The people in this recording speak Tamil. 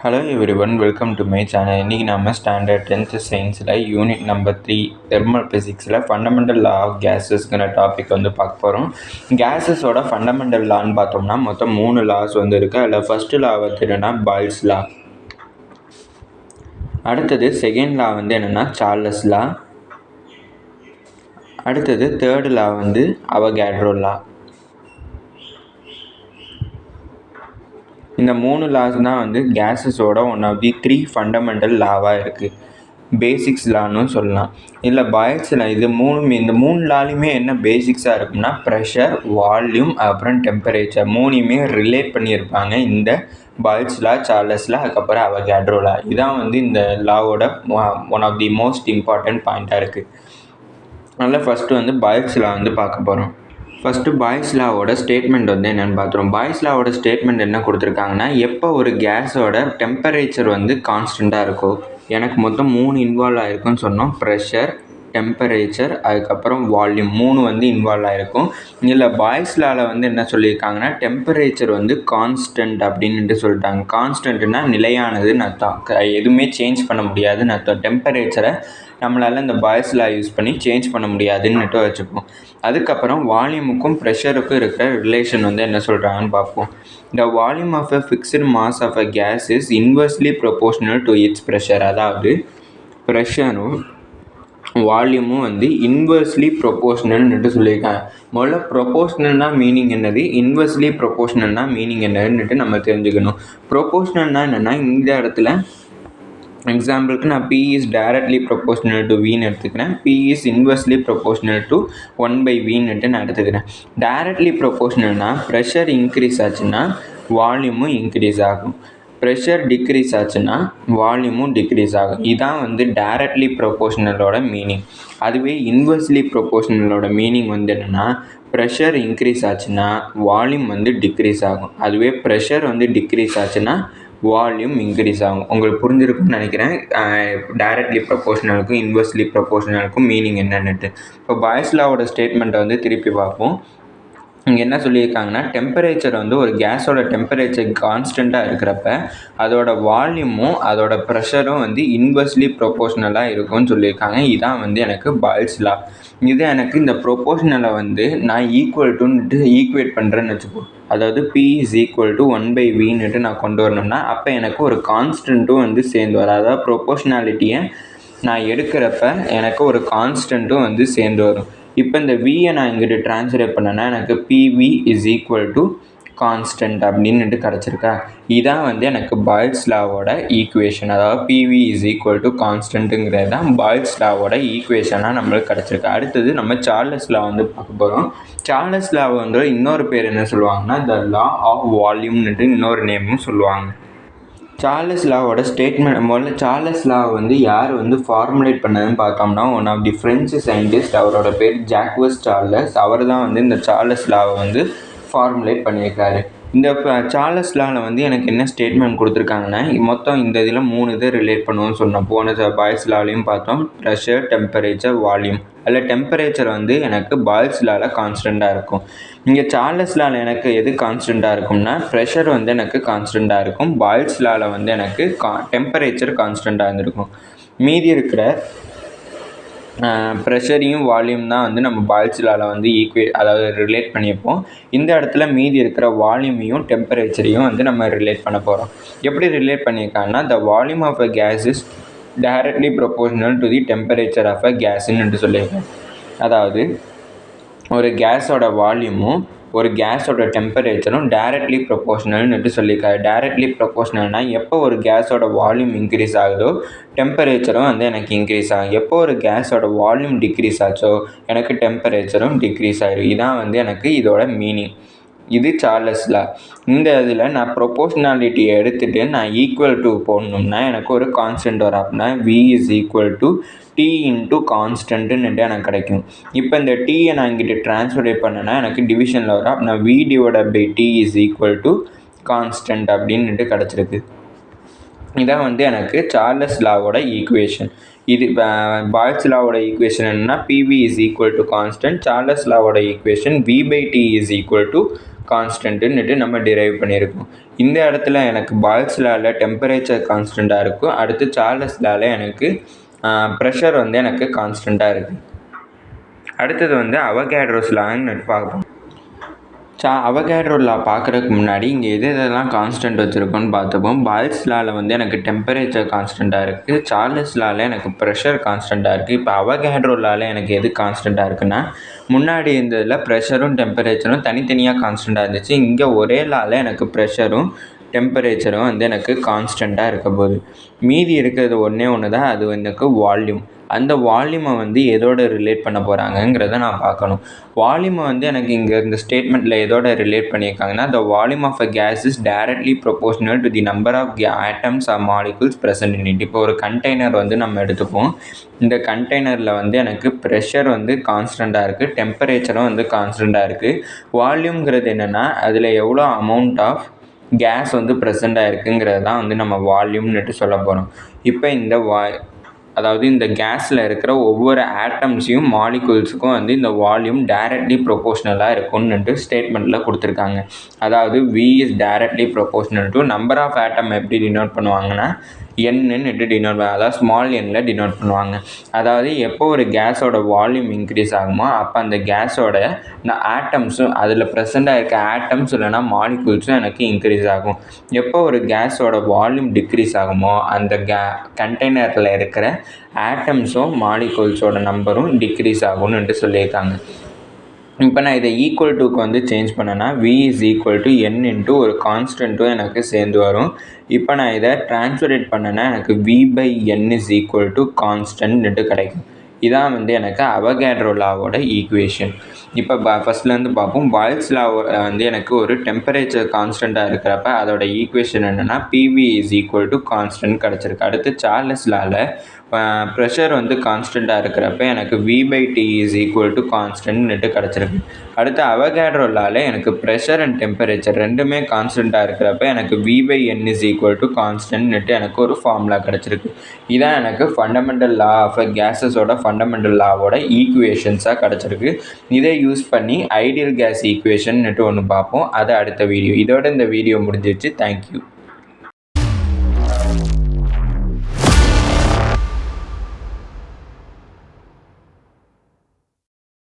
Hello everyone, welcome to my channel. இன்றைக்கி நம்ம ஸ்டாண்டர்ட் 10th சயின்ஸில் யூனிட் நம்பர் 3 தெர்மல் ஃபிசிக்ஸில் ஃபண்டமெண்டல் லா ஆஃப் கேஸஸ்ங்கிற டாபிக் பார்க்க போகிறோம். கேஸஸோட ஃபண்டமெண்டல் லான்னு பார்த்தோம்னா மொத்தம் 3 லாஸ் இருக்குது. அதில் ஃபஸ்ட்டு லா என்னென்னா பாய்ல்ஸ் லா. அடுத்தது செகண்ட் லா என்னென்னா சார்லஸ் லா. அடுத்தது தேர்டு லா அவகேட்ரோ லா. இந்த 3 லாஸ் தான் கேஸஸோட ஒன் ஆஃப் தி 3 ஃபண்டமெண்டல் லாவாக இருக்குது. பேசிக்ஸ் லான்னு சொல்லலாம். இல்லை பாய்ல்ஸில் இந்த 3 லாலையுமே என்ன பேசிக்ஸாக இருக்குன்னா ப்ரெஷர், வால்யூம், அப்புறம் டெம்பரேச்சர் 3யுமே ரிலேட் பண்ணியிருப்பாங்க. இந்த பாய்ல்ஸ் லா, சார்லஸ் லா, அதுக்கப்புறம் அவகேட்ரோ லா. இதான் இந்த லாவோட one of the most important பாயிண்ட்டாக இருக்குது. அதனால் ஃபஸ்ட்டு பாய்ல்ஸ் லா பார்க்க போகிறோம். ஃபஸ்ட்டு பாய்ஸ் லாவோட ஸ்டேட்மெண்ட் என்னென்னு பார்த்துருவோம். பாய்ஸ் லாவோட ஸ்டேட்மெண்ட் என்ன கொடுத்துருக்காங்கன்னா, எப்போ ஒரு கேஸோட டெம்பரேச்சர் கான்ஸ்டண்ட்டாக இருக்கோ, எனக்கு மொத்தம் 3 இன்வால்வ் ஆகிருக்குன்னு சொன்னோம். ப்ரெஷர், டெம்பரேச்சர், அதுக்கப்புறம் வால்யூம் 3 இன்வால்வ் ஆகிருக்கும். இதில் பாய்ஸ் லாவில் என்ன சொல்லியிருக்காங்கன்னா, டெம்பரேச்சர் கான்ஸ்டன்ட் அப்படின்ட்டு சொல்லிட்டாங்க. கான்ஸ்டன்ட்னா நிலையானதுன்னு அர்த்தம். எதுவுமே சேஞ்ச் பண்ண முடியாதுன்னு அர்த்தம். டெம்பரேச்சரை நம்மளால் இந்த பாய்ஸ் லா யூஸ் பண்ணி சேஞ்ச் பண்ண முடியாதுன்னுட்டு வச்சுப்போம். அதுக்கப்புறம் வால்யூமுக்கும் ப்ரெஷருக்கும் இருக்கிற ரிலேஷன் என்ன சொல்கிறாங்கன்னு பார்ப்போம். The volume of a fixed mass of a gas is inversely proportional to its pressure. அதாவது ப்ரெஷரும் வால்யூமும் இன்வெர்ஸ்லி ப்ரொபோஷ்னல்னுட்டு சொல்லியிருக்காங்க. முதல்ல ப்ரொபோஷ்னல்னா மீனிங் என்னது, இன்வெர்ஸ்லி ப்ரொபோஷ்னல்னா மீனிங் என்னதுன்னுட்டு நம்ம தெரிஞ்சுக்கணும். ப்ரொபோஷ்னல்னா என்னென்னா, இந்த இடத்துல எக்ஸாம்பிளுக்கு நான் P is directly proportional to Vன்னு எடுத்துக்கிறேன். P is inversely proportional to 1/Vன்னுட்டு நான் எடுத்துக்கிறேன். டைரக்ட்லி ப்ரொபோஷ்னல்னா ப்ரெஷர் இன்க்ரீஸ் ஆச்சுன்னா வால்யூமும் இன்க்ரீஸ் ஆகும். ப்ரெஷர் டிக்ரீஸ் ஆச்சுன்னா வால்யூமும் டிக்ரீஸ் ஆகும். இதான் டைரக்ட்லி ப்ரொபோஷ்னலோட மீனிங். அதுவே இன்வெர்ஸ்லி ப்ரொபோஷ்னலோட மீனிங் என்னென்னா, ப்ரெஷர் இன்க்ரீஸ் ஆச்சுன்னா வால்யூம் டிக்ரீஸ் ஆகும். அதுவே ப்ரெஷர் டிக்ரீஸ் ஆச்சுன்னா வால்யூம் இன்க்ரீஸ் ஆகும். உங்களுக்கு புரிஞ்சிருக்குன்னு நினைக்கிறேன். டைரக்ட்லி ப்ரொபோஷ்னலுக்கும் இன்வெர்ஸ்லி ப்ரொபோஷ்னலுக்கும் மீனிங் என்னன்னுட்டு. இப்போ பாய்ஸ் லாவோட ஸ்டேட்மெண்ட்டை திருப்பி பார்ப்போம். இங்கே என்ன சொல்லியிருக்காங்கன்னா, டெம்பரேச்சர் ஒரு கேஸோட டெம்பரேச்சர் கான்ஸ்டண்ட்டாக இருக்கிறப்ப அதோட வால்யூமும் அதோட ப்ரெஷரும் இன்வெர்ஸ்லி ப்ரொபோஷ்னலாக இருக்கும்னு சொல்லியிருக்காங்க. இதான் எனக்கு பாய்ல்ஸ் லா. இது எனக்கு இந்த ப்ரொபோஷ்னலை நான் ஈக்குவல் டுன்ட்டு ஈக்குவேட் பண்ணுறேன்னு வச்சுப்போம். அதாவது P is equal to 1/Vன்னுட்டு நான் கொண்டு வரணும்னா அப்போ எனக்கு ஒரு கான்ஸ்டண்ட்டும் சேர்ந்து வரும். அதாவது ப்ரொபோஷ்னாலிட்டியை நான் எடுக்கிறப்ப எனக்கு ஒரு கான்ஸ்டண்ட்டும் சேர்ந்து வரும். இப்போ இந்த Vயை நான் இங்கிட்டு ட்ரான்ஸ்லேட் பண்ணேன்னா எனக்கு PV is equal to constant அப்படின்னுட்டு கிடச்சிருக்கா. இதான் எனக்கு பாய்ல்ஸ் லாவோட ஈக்குவேஷன். அதாவது PV is equal to கான்ஸ்டன்ட்டுங்கிறது தான் பாய்ல்ஸ் லாவோட ஈக்குவேஷனாக நம்மளுக்கு கிடச்சிருக்கு. அடுத்தது நம்ம சார்லஸ் லா பார்க்க போகிறோம். சார்லஸ் லாவை இன்னொரு பேர் என்ன சொல்லுவாங்கன்னா, த லா ஆஃப் வால்யூம்னுட்டு இன்னொரு நேமும் சொல்லுவாங்க. சார்லஸ் லாவோட ஸ்டேட்மெண்ட் முதல்ல சார்லஸ் லாவை யார் ஃபார்முலேட் பண்ணதுன்னு பார்த்தோம்னா, one of the French scientist, அவரோட பேர் ஜாக்வஸ் சார்லஸ். அவர் தான் இந்த சார்லஸ் லாவை ஃபார்முலேட் பண்ணியிருக்காரு. இந்த சார்லஸ் லாவில் எனக்கு என்ன ஸ்டேட்மெண்ட் கொடுத்துருக்காங்கன்னா, மொத்தம் இந்த இதில் 3 இதை ரிலேட் பண்ணுவோம்னு சொன்னோம். போன பாய்ஸ் லாலையும் பார்த்தோம், ப்ரெஷர், டெம்பரேச்சர், வால்யூம். அதில் டெம்பரேச்சர் எனக்கு பாய்ல்ஸ் லாவில் கான்ஸ்டண்ட்டாக இருக்கும். இங்கே சார்லஸ் லாவில் எனக்கு எது கான்ஸ்டண்ட்டாக இருக்கும்னா, ப்ரெஷர் எனக்கு கான்ஸ்டண்ட்டாக இருக்கும். பாய்ல்ஸ் லாவில் எனக்கு டெம்பரேச்சர் கான்ஸ்டண்ட்டாக இருந்திருக்கும். மீதி இருக்கிற ப்ரெஷரையும் வால்யூம் தான் நம்ம பாய்ல்ஸ் லாவில் அதாவது ரிலேட் பண்ணியிருப்போம். இந்த இடத்துல மீதி இருக்கிற வால்யூமையும் டெம்பரேச்சரையும் நம்ம ரிலேட் பண்ண போகிறோம். எப்படி ரிலேட் பண்ணியிருக்காங்கன்னா, the volume of a gas is directly proportional to the temperature of a கேஸ்ன்னு சொல்லியிருக்கேன். அதாவது ஒரு கேஸோட வால்யூமும் ஒரு கேஸோட டெம்பரேச்சரும் டைரக்ட்லி ப்ரொபோஷ்னல்னுட்டு சொல்லியிருக்காரு. டைரக்ட்லி ப்ரொபோஷ்னல்னால் எப்போ ஒரு கேஸோட வால்யூம் இன்க்ரீஸ் ஆகுதோ டெம்பரேச்சரும் எனக்கு இன்க்ரீஸ் ஆகும். எப்போ ஒரு கேஸோட வால்யூம் டிக்ரீஸ் ஆச்சோ எனக்கு டெம்பரேச்சரும் டிக்ரீஸ் ஆகிடும். இதான் எனக்கு இதோட மீனிங். இது சார்லஸ் லா. இந்த இதில் நான் ப்ரொபோஷ்னாலிட்டியை எடுத்துகிட்டு நான் ஈக்குவல் டு போடணும்னா எனக்கு ஒரு கான்ஸ்டன்ட் வரும். அப்படின்னா V is equal to T into கான்ஸ்டன்ட்டுன்னுட்டு எனக்கு கிடைக்கும். இப்போ இந்த டீயை நான் இங்கிட்ட ட்ரான்ஸ்ஃபர் பண்ணேன்னா எனக்கு டிவிஷனில் வரும். அப்படின்னா V divided by T is equal to constant அப்படின்னுட்டு கிடச்சிருக்கு. இதான் எனக்கு சார்லஸ் லாவோட ஈக்குவேஷன். இது பாய்ல்ஸ் லாவோட ஈக்குவேஷன் என்னன்னா, PV is equal to constant. Charles லாவோட equation V/T is equal to கான்ஸ்டன்ட்டுன்னுட்டு நம்ம டிரைவ் பண்ணியிருக்கோம். இந்த இடத்துல எனக்கு பாய்ல்ஸ் லாவில் டெம்பரேச்சர் கான்ஸ்டண்ட்டாக இருக்கும். அடுத்து சார்லஸ் லாவில் எனக்கு ப்ரெஷர் வந்து எனக்கு கான்ஸ்டண்ட்டாக இருக்குது. அடுத்தது வந்து அவகேட்ரோஸ் லான்னு பார்ப்போம். அவகேட்ரோ லா பார்க்குறதுக்கு முன்னாடி இங்கே எதெல்லாம் கான்ஸ்டன்ட் வச்சுருக்கோன்னு பார்த்துப்போம். பாய்ல்ஸ் லாவில் வந்து எனக்கு டெம்பரேச்சர் கான்ஸ்டண்ட்டாக இருக்குது. சார்லஸ் லாவில் எனக்கு ப்ரெஷர் கான்ஸ்டண்ட்டாக இருக்குது. இப்போ அவகேட்ரோ லாவில் எனக்கு எது கான்ஸ்டண்ட்டாக இருக்குன்னா, முன்னாடி இருந்ததில் ப்ரெஷரும் டெம்பரேச்சரும் தனித்தனியாக கான்ஸ்டண்ட்டாக இருந்துச்சு. இங்கே ஒரே லாவில் எனக்கு ப்ரெஷரும் டெம்பரேச்சரும் வந்து எனக்கு கான்ஸ்டண்ட்டாக இருக்க போகுது. மீதி இருக்கிறது ஒன்றே ஒன்று தான், அது எனக்கு வால்யூம். அந்த வால்யூமை வந்து எதோட ரிலேட் பண்ண போகிறாங்கங்கிறத நான் பார்க்கணும். வால்யூமை வந்து எனக்கு இங்கே இந்த ஸ்டேட்மெண்ட்டில் எதோட ரிலேட் பண்ணியிருக்காங்கன்னா, the volume of a gas is directly proportional to the number of atoms or molecules present in it. இப்போ ஒரு கண்டெய்னர் வந்து நம்ம எடுத்துப்போம். இந்த கண்டெய்னரில் வந்து எனக்கு ப்ரெஷர் வந்து கான்ஸ்டண்ட்டாக இருக்குது, டெம்பரேச்சரும் வந்து கான்ஸ்டண்ட்டாக இருக்குது. வால்யூம்ங்கிறது என்னென்னா, அதில் எவ்வளோ அமௌண்ட் ஆஃப் கேஸ் வந்து ப்ரெசண்ட்டாக இருக்குங்கிறது தான் வந்து நம்ம வால்யூம்னுட்டு சொல்ல போகிறோம். இப்போ அதாவது இந்த கேஸில் இருக்கிற ஒவ்வொரு ஆட்டம்ஸையும் மாலிகூல்ஸுக்கும் வந்து இந்த வால்யூம் டைரக்ட்லி ப்ரொபோஷ்னலாக இருக்கும்னுட்டு ஸ்டேட்மெண்ட்டில் கொடுத்துருக்காங்க. அதாவது V is directly proportional to number of atom எப்படி டினோட் பண்ணுவாங்கன்னா என்னுட்டு டினோட் பண்ணுவாங்க, அதாவது ஸ்மால் எண்ணில் டினோட் பண்ணுவாங்க. அதாவது எப்போ ஒரு கேஸோட வால்யூம் இன்க்ரீஸ் ஆகுமோ அப்போ அந்த கேஸோட ஆட்டம்ஸும் அதில் ப்ரெசண்ட்டாக இருக்க ஆட்டம்ஸ் இல்லைனா மாலிகூல்ஸும் எனக்கு இன்க்ரீஸ் ஆகும். எப்போ ஒரு கேஸோட வால்யூம் டிக்ரீஸ் ஆகுமோ அந்த கண்டெய்னரில் இருக்கிற ஆட்டம்ஸும் மாலிகூல்ஸோட நம்பரும் டிக்ரீஸ் ஆகும்னுட்டு சொல்லியிருக்காங்க. இப்போ நான் இதை ஈக்குவல் டுக்கு வந்து சேஞ்ச் பண்ணேன்னா V is equal to N into ஒரு கான்ஸ்டன்ட்டும் எனக்கு சேர்ந்து வரும். இப்போ நான் இதை ட்ரான்ஸ்ஃபரேட் பண்ணேன்னா எனக்கு V/N இஸ் ஈக்குவல் டு கான்ஸ்டன்ட்னுட்டு கிடைக்கும். இதான் வந்து எனக்கு அவகேட்ரோ லாவோட ஈக்குவேஷன். இப்போ ஃபஸ்ட்லேருந்து பார்ப்போம். பாய்ல்ஸ் லா வந்து எனக்கு ஒரு டெம்பரேச்சர் கான்ஸ்டண்ட்டாக இருக்கிறப்ப அதோட ஈக்குவேஷன் என்னென்னா PV is equal to constant கிடச்சிருக்கு. அடுத்து சார்லஸ் லாவில் ப்ரெஷர் வந்து கான்ஸ்டண்ட்டாக இருக்கிறப்ப எனக்கு V/T இஸ் ஈக்குவல் டு கான்ஸ்டன்ட்னுட்டு கிடச்சிருக்கு. அடுத்து அவகேட்ரோ லாவில் எனக்கு ப்ரெஷர் அண்ட் டெம்பரேச்சர் ரெண்டுமே கான்ஸ்டண்ட்டாக இருக்கிறப்ப எனக்கு V/N இஸ் ஈக்குவல் டு கான்ஸ்டன்ட்னுட்டு எனக்கு ஒரு ஃபார்முலா கிடச்சிருக்கு. இதான் எனக்கு ஃபண்டமெண்டல் லா ஆஃப் கேஸஸோட ஃபண்டமெண்டல் லாவோட ஈக்குவேஷன்ஸாக கிடச்சிருக்கு. இதை யூஸ் பண்ணி ஐடியல் கேஸ் ஈக்குவேஷன்னுட்டு ஒன்று பார்ப்போம். அது அடுத்த வீடியோ. இதோட இந்த வீடியோ முடிஞ்சிருச்சு. தேங்க்யூ.